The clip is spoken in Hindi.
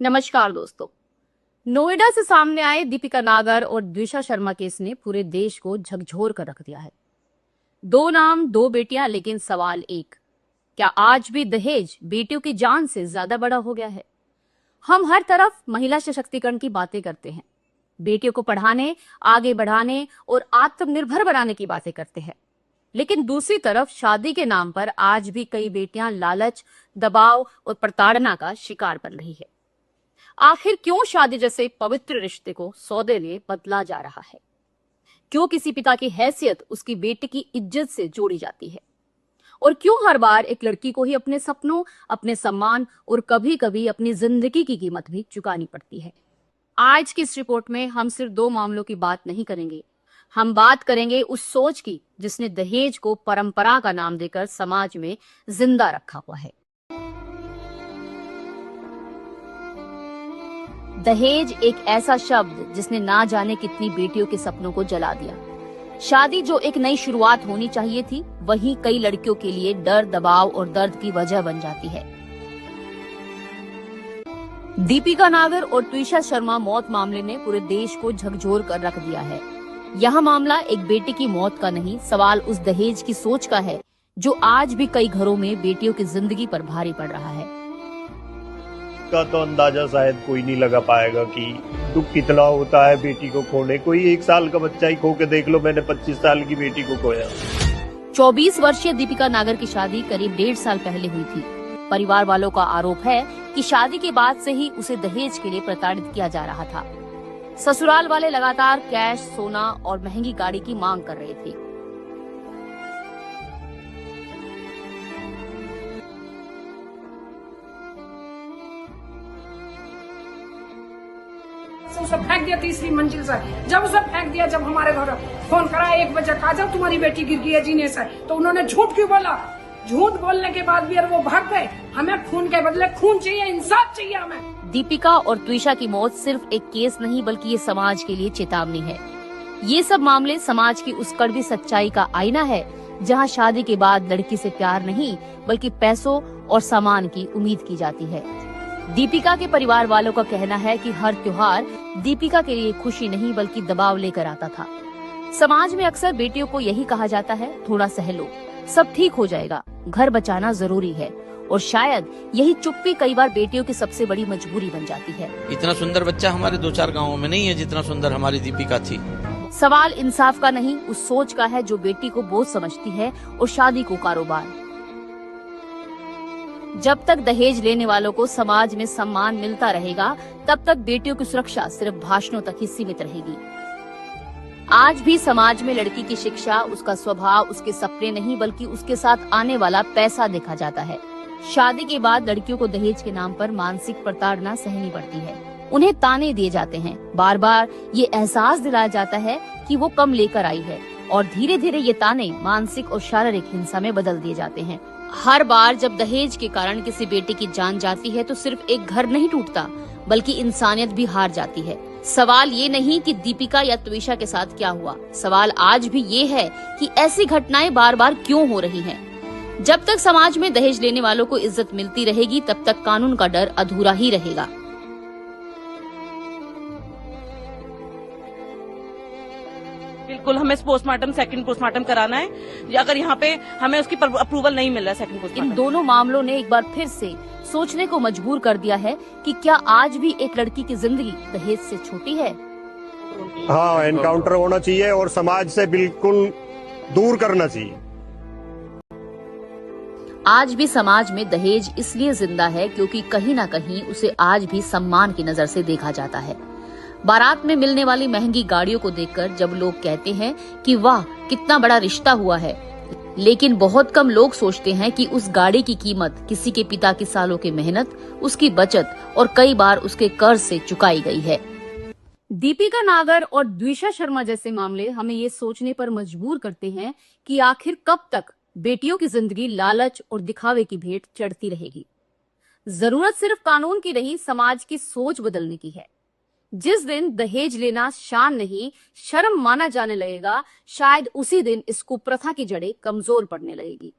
नमस्कार दोस्तों। नोएडा से सामने आए दीपिका नागर और द्विशा शर्मा केस ने पूरे देश को झकझोर कर रख दिया है। दो नाम, दो बेटियां, लेकिन सवाल एक, क्या आज भी दहेज बेटियों की जान से ज्यादा बड़ा हो गया है? हम हर तरफ महिला सशक्तिकरण की बातें करते हैं, बेटियों को पढ़ाने, आगे बढ़ाने और आत्मनिर्भर बनाने की बातें करते हैं, लेकिन दूसरी तरफ शादी के नाम पर आज भी कई बेटियां लालच, दबाव और प्रताड़ना का शिकार बन रही है। आखिर क्यों शादी जैसे पवित्र रिश्ते को सौदे में बदला जा रहा है? क्यों किसी पिता की हैसियत उसकी बेटी की इज्जत से जोड़ी जाती है? और क्यों हर बार एक लड़की को ही अपने सपनों, अपने सम्मान और कभी कभी अपनी जिंदगी की कीमत भी चुकानी पड़ती है? आज की इस रिपोर्ट में हम सिर्फ दो मामलों की बात नहीं करेंगे, हम बात करेंगे उस सोच की जिसने दहेज को परंपरा का नाम देकर समाज में जिंदा रखा हुआ है। दहेज एक ऐसा शब्द जिसने ना जाने कितनी बेटियों के सपनों को जला दिया। शादी जो एक नई शुरुआत होनी चाहिए थी, वहीं कई लड़कियों के लिए डर, दबाव और दर्द की वजह बन जाती है। दीपिका नागर और त्विशा शर्मा मौत मामले ने पूरे देश को झकझोर कर रख दिया है। यह मामला एक बेटी की मौत का नहीं, सवाल उस दहेज की सोच का है जो आज भी कई घरों में बेटियों की जिंदगी पर भारी पड़ रहा है। का तो अंदाजा शायद कोई नहीं लगा पाएगा कि दुख कितना होता है बेटी को खोने। कोई 1 साल का बच्चा ही खो के देख लो, मैंने 25 साल की बेटी को खोया। 24 वर्षीय दीपिका नागर की शादी करीब 1.5 साल पहले हुई थी। परिवार वालों का आरोप है कि शादी के बाद से ही उसे दहेज के लिए प्रताड़ित किया जा रहा था। ससुराल वाले लगातार कैश, सोना और महंगी गाड़ी की मांग कर रहे थे। उसे फेंक दिया 3री मंजिल से। जब उसे फेंक दिया, जब हमारे घर फोन करा 1 बजे का, जब तुम्हारी बेटी गिर गई है जीने से, तो उन्होंने झूठ क्यों बोला? झूठ बोलने के बाद भी वो भाग गए। हमें खून के बदले खून चाहिए, इंसाफ चाहिए हमें। दीपिका और त्विशा की मौत सिर्फ एक केस नहीं, बल्कि ये समाज के लिए चेतावनी है। ये सब मामले समाज की उस कड़वी सच्चाई का आईना है, जहाँ शादी के बाद लड़की से प्यार नहीं बल्कि पैसों और सामान की उम्मीद की जाती है। दीपिका के परिवार वालों का कहना है कि हर त्योहार दीपिका के लिए खुशी नहीं बल्कि दबाव लेकर आता था। समाज में अक्सर बेटियों को यही कहा जाता है, थोड़ा सह लो, सब ठीक हो जाएगा, घर बचाना जरूरी है। और शायद यही चुप्पी कई बार बेटियों की सबसे बड़ी मजबूरी बन जाती है। इतना सुंदर बच्चा हमारे 2-4 गाँवों में नहीं है जितना सुंदर हमारी दीपिका थी। सवाल इंसाफ का नहीं, उस सोच का है जो बेटी को बोझ समझती है और शादी को कारोबार। जब तक दहेज लेने वालों को समाज में सम्मान मिलता रहेगा, तब तक बेटियों की सुरक्षा सिर्फ भाषणों तक ही सीमित रहेगी। आज भी समाज में लड़की की शिक्षा, उसका स्वभाव, उसके सपने नहीं बल्कि उसके साथ आने वाला पैसा देखा जाता है। शादी के बाद लड़कियों को दहेज के नाम पर मानसिक प्रताड़ना सहनी पड़ती है। उन्हें ताने दिए जाते हैं, बार बार ये एहसास दिलाया जाता है कि वो कम लेकर आई है, और धीरे धीरे ये ताने मानसिक और शारीरिक हिंसा में बदल दिए जाते हैं। हर बार जब दहेज के कारण किसी बेटी की जान जाती है, तो सिर्फ एक घर नहीं टूटता बल्कि इंसानियत भी हार जाती है। सवाल ये नहीं कि दीपिका या त्विशा के साथ क्या हुआ, सवाल आज भी ये है कि ऐसी घटनाएं बार बार क्यों हो रही हैं। जब तक समाज में दहेज लेने वालों को इज्जत मिलती रहेगी, तब तक कानून का डर अधूरा ही रहेगा। बिल्कुल, हमें पोस्टमार्टम, सेकंड पोस्टमार्टम कराना है। अगर यहाँ पे हमें उसकी अप्रूवल नहीं मिल रहा सेकंड पोस्टमार्टम। इन दोनों मामलों ने एक बार फिर से सोचने को मजबूर कर दिया है कि क्या आज भी एक लड़की की जिंदगी दहेज से छोटी है? हाँ, एनकाउंटर होना चाहिए और समाज से बिल्कुल दूर करना चाहिए। आज भी समाज में दहेज इसलिए जिंदा है क्योंकि कहीं ना कहीं उसे आज भी सम्मान की नजर से देखा जाता है। बारात में मिलने वाली महंगी गाड़ियों को देखकर जब लोग कहते हैं कि वाह कितना बड़ा रिश्ता हुआ है, लेकिन बहुत कम लोग सोचते हैं कि उस गाड़ी की कीमत किसी के पिता की सालों की मेहनत, उसकी बचत और कई बार उसके कर्ज से चुकाई गई है। दीपिका नागर और द्विशा शर्मा जैसे मामले हमें ये सोचने पर मजबूर करते हैं कि आखिर कब तक बेटियों की जिंदगी लालच और दिखावे की भेंट चढ़ती रहेगी। जरूरत सिर्फ कानून की नहीं, समाज की सोच बदलने की है। जिस दिन दहेज लेना शान नहीं, शर्म माना जाने लगेगा, शायद उसी दिन इस कुप्रथा की जड़ें कमजोर पड़ने लगेगी।